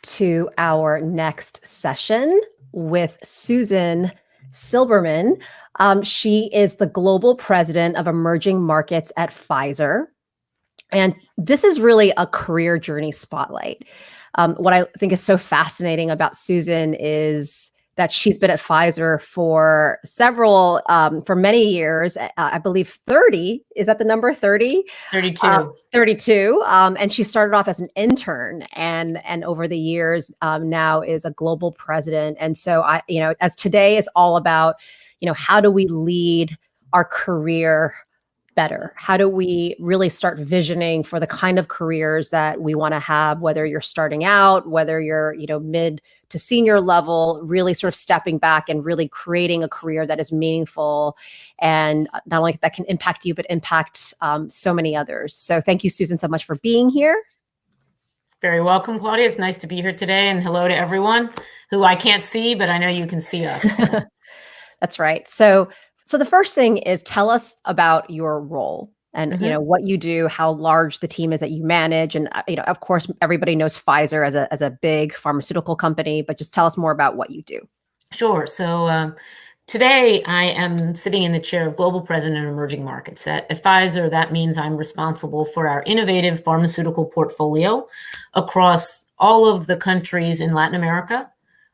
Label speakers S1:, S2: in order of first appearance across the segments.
S1: to our next session with Susan Silberman. She is the Global President of Emerging Markets at Pfizer. And this is really a career journey spotlight. What I think is so fascinating about Susan is that she's been at Pfizer for for many years. I believe 30. Is that the number 30?
S2: 32.
S1: 32. And she started off as an intern and over the years now is a global president. And so as today is all about, how do we lead our career better? How do we really start visioning for the kind of careers that we want to have, whether you're starting out, whether you're, mid to senior level, really sort of stepping back and really creating a career that is meaningful and not only that can impact you, but impact so many others. So thank you, Susan, so much for being here.
S2: Very welcome, Claudia. It's nice to be here today. And hello to everyone who I can't see, but I know you can see us.
S1: That's right. So the first thing is tell us about your role and, what you do, how large the team is that you manage. And, of course, everybody knows Pfizer as a big pharmaceutical company, but just tell us more about what you do.
S2: Sure. So today I am sitting in the chair of Global President of Emerging Markets. At Pfizer, that means I'm responsible for our innovative pharmaceutical portfolio across all of the countries in Latin America,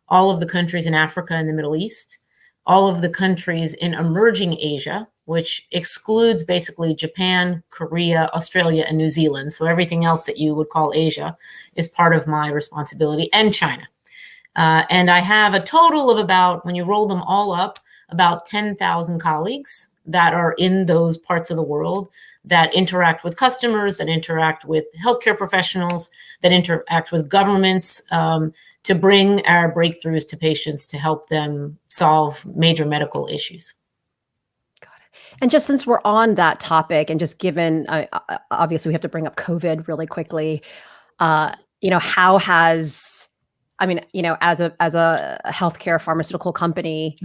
S2: all of the countries in Africa and the Middle East, all of the countries in emerging Asia, which excludes basically Japan, Korea, Australia, and New Zealand. So everything else that you would call Asia is part of my responsibility, and China. And I have a total of about, when you roll them all up, about 10,000 colleagues that are in those parts of the world that interact with customers, that interact with healthcare professionals, that interact with governments, to bring our breakthroughs to patients to help them solve major medical issues.
S1: Got it. And just since we're on that topic, and just given, obviously we have to bring up COVID really quickly, how has, as a healthcare pharmaceutical company,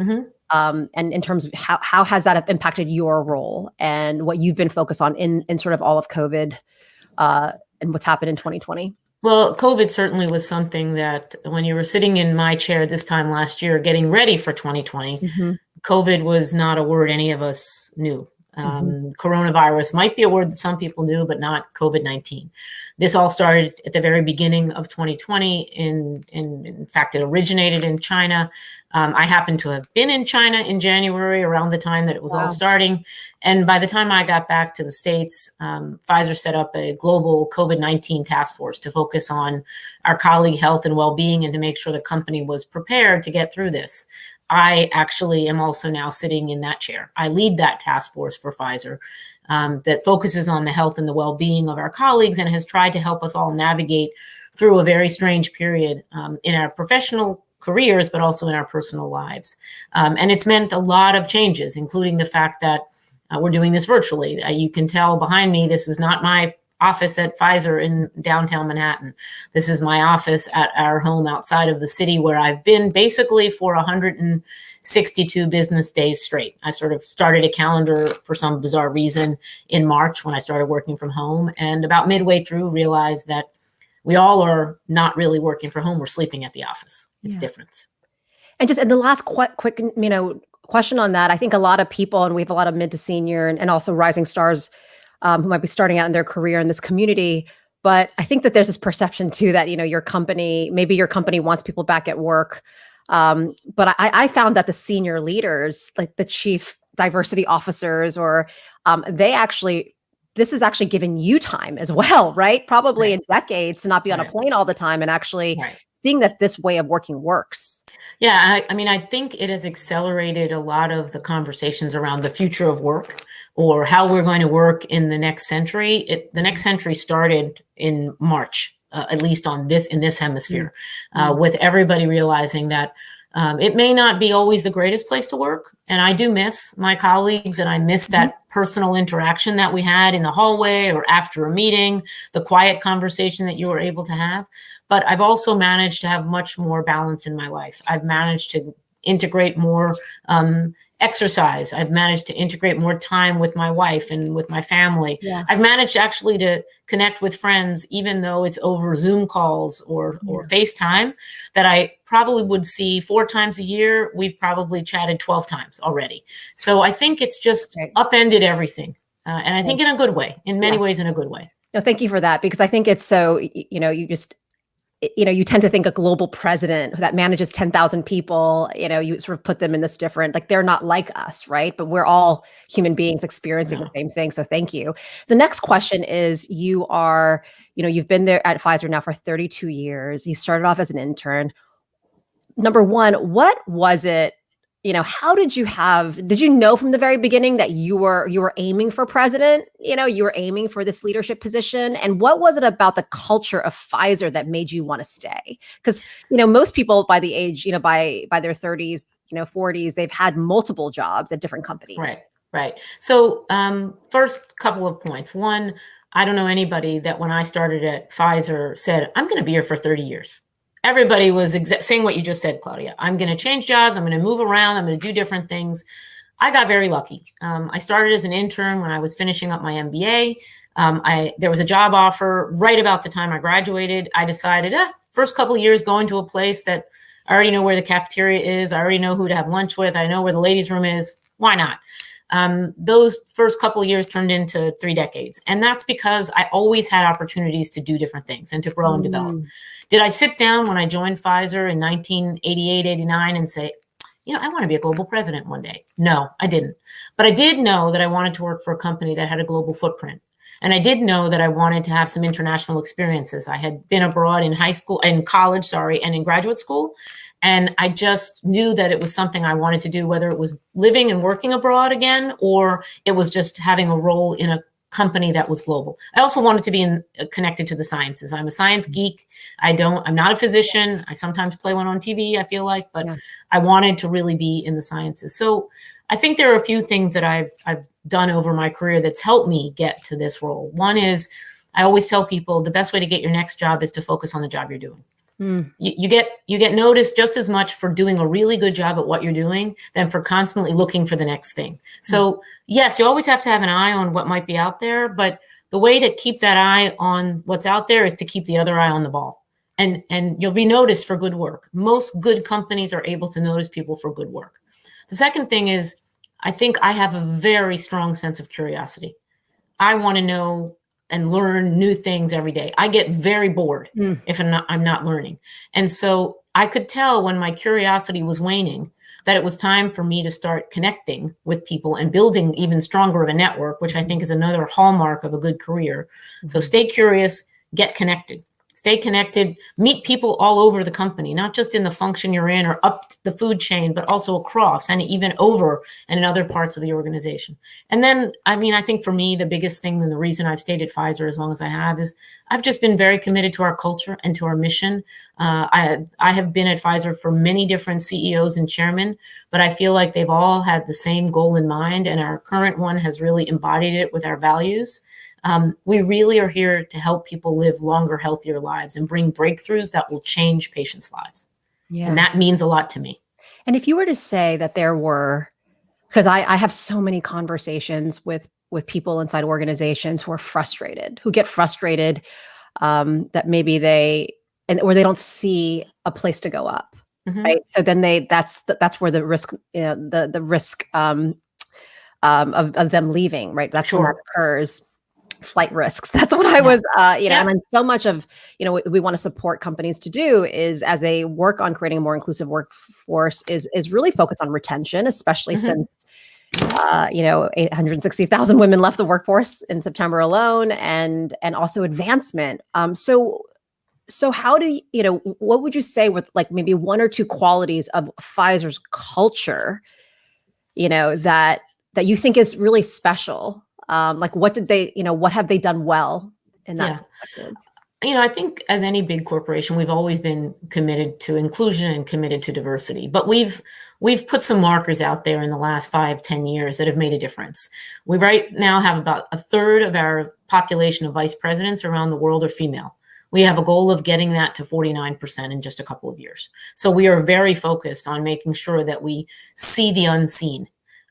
S1: and in terms of how has that impacted your role and what you've been focused on in sort of all of COVID and what's happened in 2020?
S2: Well, COVID certainly was something that when you were sitting in my chair this time last year, getting ready for 2020, COVID was not a word any of us knew. Coronavirus might be a word that some people knew, but not COVID-19. This all started at the very beginning of 2020. In fact, it originated in China. I happened to have been in China in January around the time that it was all starting. And by the time I got back to the States, Pfizer set up a global COVID-19 task force to focus on our colleague health and well-being and to make sure the company was prepared to get through this. I actually am also now sitting in that chair. I lead that task force for Pfizer that focuses on the health and the well-being of our colleagues and has tried to help us all navigate through a very strange period in our professional careers, but also in our personal lives. And it's meant a lot of changes, including the fact that we're doing this virtually. You can tell behind me, this is not my office at Pfizer in downtown Manhattan. This is my office at our home outside of the city where I've been basically for 162 business days straight. I sort of started a calendar for some bizarre reason in March when I started working from home, and about midway through realized that we all are not really working from home. We're sleeping at the office. It's different.
S1: And just in the last quick, question on that, I think a lot of people, and we have a lot of mid to senior and also rising stars who might be starting out in their career in this community. But I think that there's this perception too that, your company wants people back at work. But I found that the senior leaders, like the chief diversity officers, or this is actually giving you time as well, right? Probably in decades to not be on a plane all the time and actually seeing that this way of working works.
S2: Yeah, I think it has accelerated a lot of the conversations around the future of work or how we're going to work in the next century. The next century started in March, at least in this hemisphere, with everybody realizing that it may not be always the greatest place to work. And I do miss my colleagues, and I miss that personal interaction that we had in the hallway or after a meeting, the quiet conversation that you were able to have. But I've also managed to have much more balance in my life. I've managed to integrate more exercise. I've managed to integrate more time with my wife and with my family.
S1: Yeah.
S2: I've managed actually to connect with friends, even though it's over Zoom calls or FaceTime, that I probably would see 4 times a year. We've probably chatted 12 times already. So I think it's just upended everything. And I think in a good way, in many ways, in a good way.
S1: No, thank you for that, because I think it's so, you tend to think a global president that manages 10,000 people, you sort of put them in this different, like they're not like us, right? But we're all human beings experiencing the same thing. So thank you. The next question is, you've been there at Pfizer now for 32 years. You started off as an intern. Number one, what was it? How did you know from the very beginning that you were aiming for president? You were aiming for this leadership position. And what was it about the culture of Pfizer that made you want to stay? Because, most people by the age, by their 30s, 40s, they've had multiple jobs at different companies.
S2: Right. So first couple of points. One, I don't know anybody that when I started at Pfizer said, I'm going to be here for 30 years. Everybody was saying what you just said, Claudia. I'm going to change jobs. I'm going to move around. I'm going to do different things. I got very lucky. I started as an intern when I was finishing up my MBA. There was a job offer right about the time I graduated. I decided, first couple of years going to a place that I already know where the cafeteria is. I already know who to have lunch with. I know where the ladies' room is. Why not? Those first couple of years turned into 3 decades. And that's because I always had opportunities to do different things and to grow and develop. Did I sit down when I joined Pfizer in 1988, 89 and say, I want to be a global president one day? No, I didn't. But I did know that I wanted to work for a company that had a global footprint. And I did know that I wanted to have some international experiences. I had been abroad in college, and in graduate school. And I just knew that it was something I wanted to do, whether it was living and working abroad again, or it was just having a role in a company that was global. I also wanted to be connected to the sciences. I'm a science geek. I'm not a physician. I sometimes play one on TV, I feel like, but I wanted to really be in the sciences. So I think there are a few things that I've done over my career that's helped me get to this role. One is, I always tell people the best way to get your next job is to focus on the job you're doing. You get noticed just as much for doing a really good job at what you're doing than for constantly looking for the next thing. So yes, you always have to have an eye on what might be out there, but the way to keep that eye on what's out there is to keep the other eye on the ball. And you'll be noticed for good work. Most good companies are able to notice people for good work. The second thing is, I think I have a very strong sense of curiosity. I want to know and learn new things every day. I get very bored if I'm not learning. And so I could tell when my curiosity was waning that it was time for me to start connecting with people and building even stronger of a network, which I think is another hallmark of a good career. So stay curious, get connected. Stay connected, meet people all over the company, not just in the function you're in or up the food chain, but also across and even over and in other parts of the organization. And then, I think for me, the biggest thing and the reason I've stayed at Pfizer as long as I have is I've just been very committed to our culture and to our mission. I have been at Pfizer for many different CEOs and chairmen, but I feel like they've all had the same goal in mind. And our current one has really embodied it with our values. We really are here to help people live longer, healthier lives and bring breakthroughs that will change patients' lives. Yeah. And that means a lot to me.
S1: And if you were to say that there were, because I have so many conversations with people inside organizations who get frustrated that maybe or they don't see a place to go up, right? So then that's where the risk, the risk of them leaving, right? That's when that occurs. Flight risks. That's what I was, and so much of, what we want to support companies to do is, as they work on creating a more inclusive workforce, is really focus on retention, especially since, 860,000 women left the workforce in September alone, and also advancement. So how do what would you say with like maybe 1 or 2 qualities of Pfizer's culture, that you think is really special? Like what have they done well in that perspective?
S2: I think as any big corporation, we've always been committed to inclusion and committed to diversity, but we've put some markers out there in the last 5-10 years that have made a difference. We right now have about 1/3 of our population of vice presidents around the world are female. We have a goal of getting that to 49% in just a couple of years. So we are very focused on making sure that we see the unseen.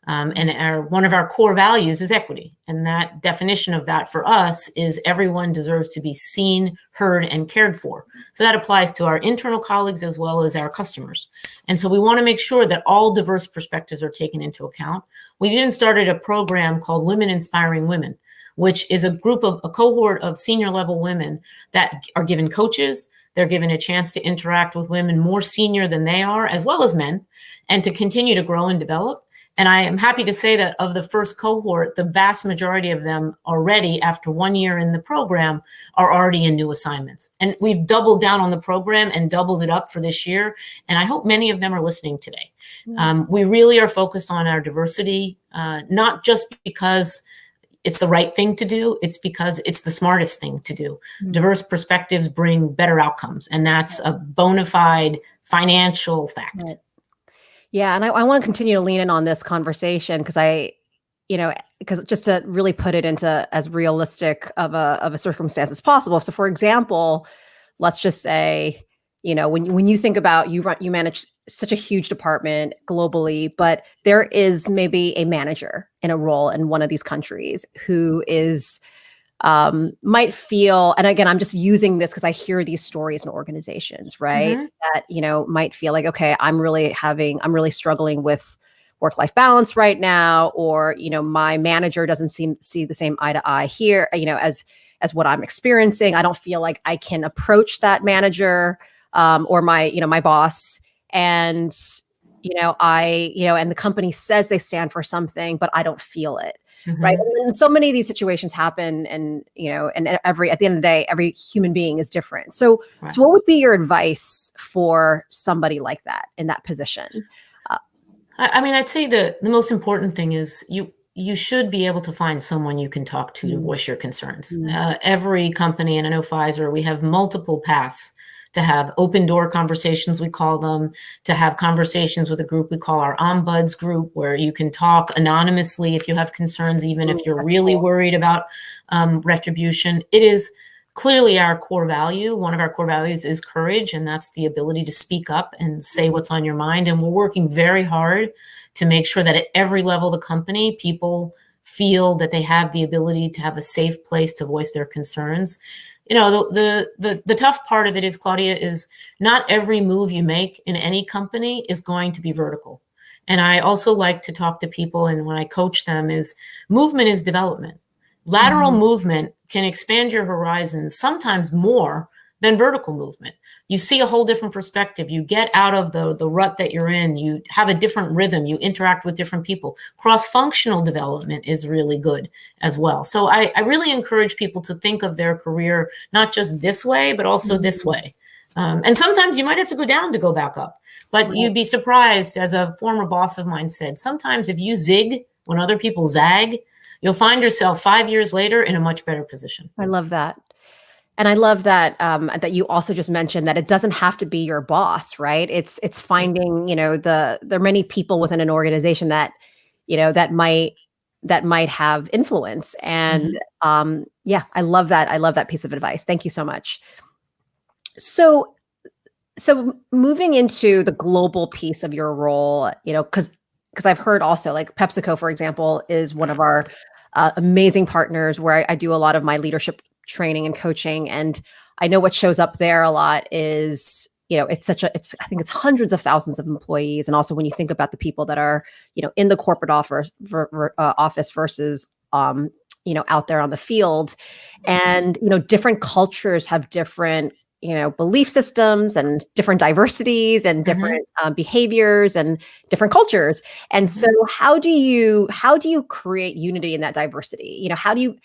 S2: And one of our core values is equity. And that definition of that for us is everyone deserves to be seen, heard, and cared for. So that applies to our internal colleagues as well as our customers. And so we want to make sure that all diverse perspectives are taken into account. We've even started a program called Women Inspiring Women, which is a cohort of senior level women that are given coaches. They're given a chance to interact with women more senior than they are, as well as men, and to continue to grow and develop. And I am happy to say that of the first cohort, the vast majority of them already, after 1 year in the program, are already in new assignments. And we've doubled down on the program and doubled it up for this year. And I hope many of them are listening today. We really are focused on our diversity, not just because it's the right thing to do, it's because it's the smartest thing to do. Diverse perspectives bring better outcomes. And that's a bona fide financial fact.
S1: Right. Yeah. And I want to continue to lean in on this conversation because just to really put it into as realistic of a circumstance as possible. So for example, let's just say, when you think about you manage such a huge department globally, but there is maybe a manager in a role in one of these countries who is might feel, and again, I'm just using this because I hear these stories in organizations, right? That, might feel like, okay, I'm really struggling with work-life balance right now, or, my manager doesn't see the same eye to eye here, as what I'm experiencing. I don't feel like I can approach that manager, or my boss. And, and the company says they stand for something, but I don't feel it. Right. And so many of these situations happen, and, and at the end of the day, every human being is different. So what would be your advice for somebody like that in that position?
S2: I'd say the most important thing is you should be able to find someone you can talk to voice your concerns. Every company, and I know Pfizer, we have multiple paths to have open door conversations, we call them, to have conversations with a group we call our ombuds group, where you can talk anonymously if you have concerns, even if you're really worried about retribution. It is clearly our core value. One of our core values is courage, and that's the ability to speak up and say what's on your mind. And we're working very hard to make sure that at every level of the company, people feel that they have the ability to have a safe place to voice their concerns. The tough part of it is, Claudia, is not every move you make in any company is going to be vertical. And I also like to talk to people, and when I coach them, is movement is development. Lateral movement can expand your horizons sometimes more than vertical movement. You see a whole different perspective. You get out of the rut that you're in. You have a different rhythm. You interact with different people. Cross-functional development is really good as well. So I really encourage people to think of their career not just this way, but also this way. And sometimes you might have to go down to go back up. But you'd be surprised, as a former boss of mine said, sometimes if you zig when other people zag, you'll find yourself 5 years later in a much better position.
S1: I love that. And I love that that you also just mentioned that it doesn't have to be your boss, right? It's finding, there are many people within an organization that, that might have influence. And I love that. I love that piece of advice. Thank you so much. So moving into the global piece of your role, because I've heard also, like, PepsiCo, for example, is one of our amazing partners where I do a lot of my leadership training and coaching. And I know what shows up there a lot is, I think it's hundreds of thousands of employees. And also when you think about the people that are, in the corporate office versus, out there on the field, and, different cultures have different, belief systems and different diversities and different behaviors and different cultures. And so how do you create unity in that diversity? How do you,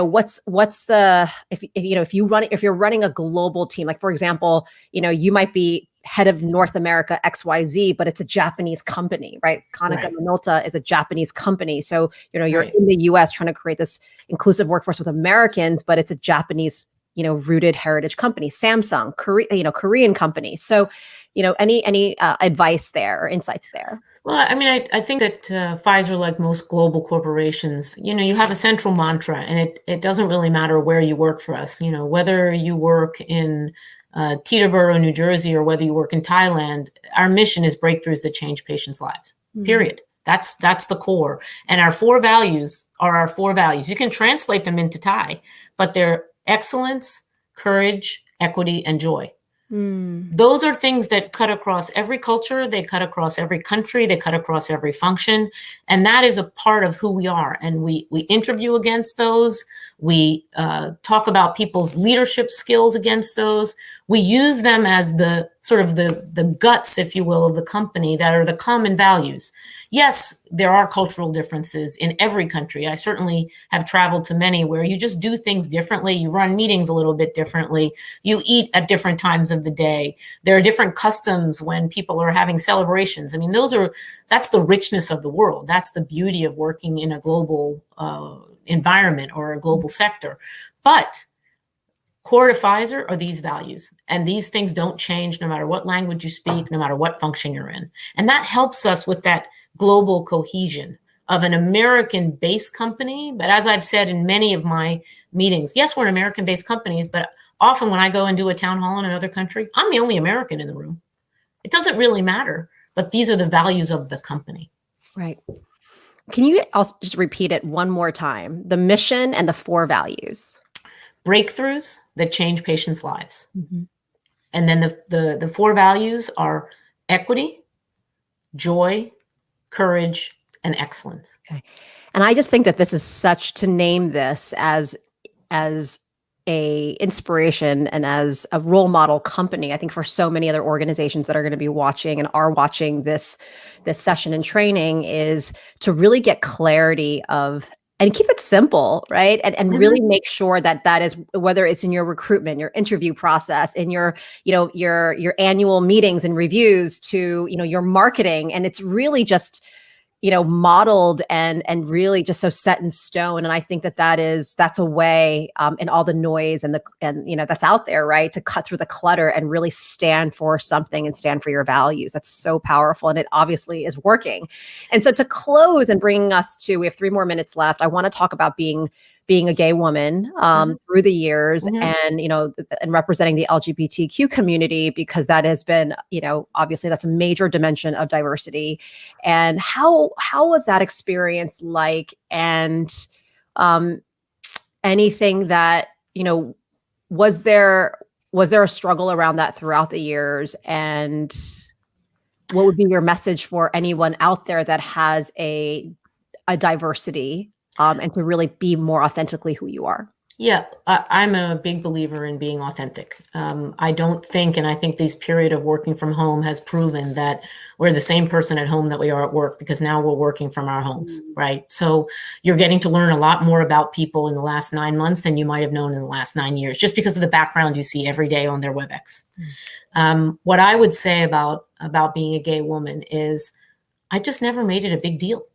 S1: what's the, if you're running a global team, like, for example, you might be head of North America XYZ, but it's a Japanese company, right? Konica Minolta is a Japanese company. So, you're in the US trying to create this inclusive workforce with Americans, but it's a Japanese, rooted heritage company. Samsung, Korean company. So, any advice there or insights there?
S2: Well, I think that Pfizer, like most global corporations, you have a central mantra, and it doesn't really matter where you work for us. Whether you work in Teterboro, New Jersey, or whether you work in Thailand, our mission is breakthroughs that change patients' lives. Period. That's the core. And our 4 values are our 4 values. You can translate them into Thai, but they're excellence, courage, equity, and joy. Those are things that cut across every culture. They cut across every country. They cut across every function. And that is a part of who we are. And we interview against those. We talk about people's leadership skills against those. We use them as the sort of the guts, if you will, of the company that are the common values. Yes, there are cultural differences in every country. I certainly have traveled to many where you just do things differently. You run meetings a little bit differently. You eat at different times of the day. There are different customs when people are having celebrations. I mean, that's the richness of the world. That's the beauty of working in a global environment or a global sector. But core to Pfizer are these values. And these things don't change no matter what language you speak, no matter what function you're in. And that helps us with that global cohesion of an American-based company. But as I've said in many of my meetings, yes, we're an American-based companies, but often when I go and do a town hall in another country, I'm the only American in the room. It doesn't really matter, but these are the values of the company.
S1: Right. Can you also just repeat it one more time? The mission and the 4 values.
S2: Breakthroughs that change patients' lives. And then the 4 values are equity, joy, courage, and excellence.
S1: Okay. And I just think that this is such, to name this as a inspiration and as a role model company, I think for so many other organizations that are going to be watching and are watching this session and training, is to really get clarity of, and keep it simple, right? And really make sure that is, whether it's in your recruitment, your interview process, in your annual meetings and reviews, to, your marketing. And it's really just, modeled and really just so set in stone. And I think that's a way in all the noise and that's out there, right, to cut through the clutter and really stand for something and stand for your values. That's so powerful. And it obviously is working. And so to close and bring us to, we have 3 more minutes left. I want to talk about being a gay woman through the years and, and representing the LGBTQ community, because that has been, obviously that's a major dimension of diversity. And how was that experience like? And anything that, was there a struggle around that throughout the years? And what would be your message for anyone out there that has a diversity? And to really be more authentically who you are?
S2: Yeah, I'm a big believer in being authentic. I don't think, and I think this period of working from home has proven that we're the same person at home that we are at work, because now we're working from our homes, right? So you're getting to learn a lot more about people in the last 9 months than you might have known in the last 9 years, just because of the background you see every day on their WebEx. What I would say about being a gay woman is I just never made it a big deal.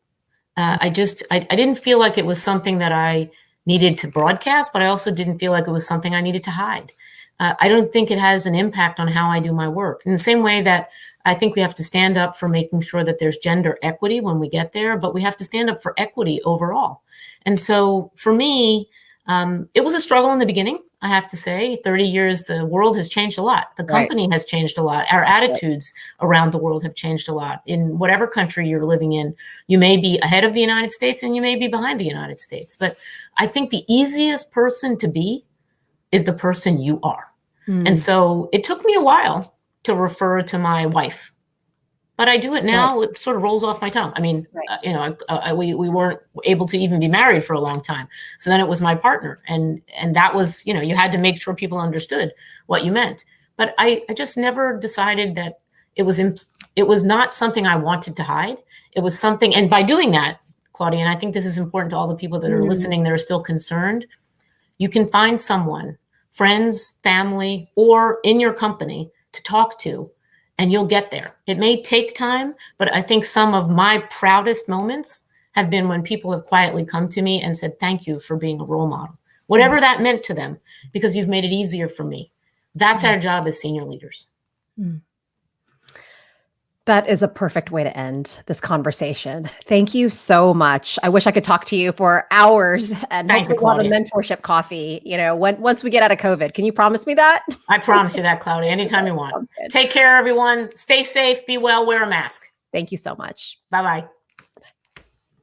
S2: I didn't feel like it was something that I needed to broadcast, but I also didn't feel like it was something I needed to hide. I don't think it has an impact on how I do my work. In the same way that I think we have to stand up for making sure that there's gender equity when we get there, but we have to stand up for equity overall. And so for me, it was a struggle in the beginning. I have to say, 30 years, the world has changed a lot. The company has changed a lot. Our attitudes around the world have changed a lot. In whatever country you're living in, you may be ahead of the United States and you may be behind the United States. But I think the easiest person to be is the person you are. And so it took me a while to refer to my wife, but I do it now. It sort of rolls off my tongue. I mean, we weren't able to even be married for a long time. So then it was my partner. And that was, you had to make sure people understood what you meant. But I just never decided that it was not something I wanted to hide. It was something, and by doing that, Claudia, and I think this is important to all the people that are listening that are still concerned, you can find someone, friends, family, or in your company to talk to, and you'll get there. It may take time, but I think some of my proudest moments have been when people have quietly come to me and said, thank you for being a role model, whatever that meant to them, because you've made it easier for me. That's our job as senior leaders.
S1: That is a perfect way to end this conversation. Thank you so much. I wish I could talk to you for hours, and hopefully we'll have a mentorship coffee, once we get out of COVID. Can you promise me that?
S2: I promise you that, Claudia, anytime you want. Take care, everyone. Stay safe, be well, wear a mask.
S1: Thank you so much.
S2: Bye-bye.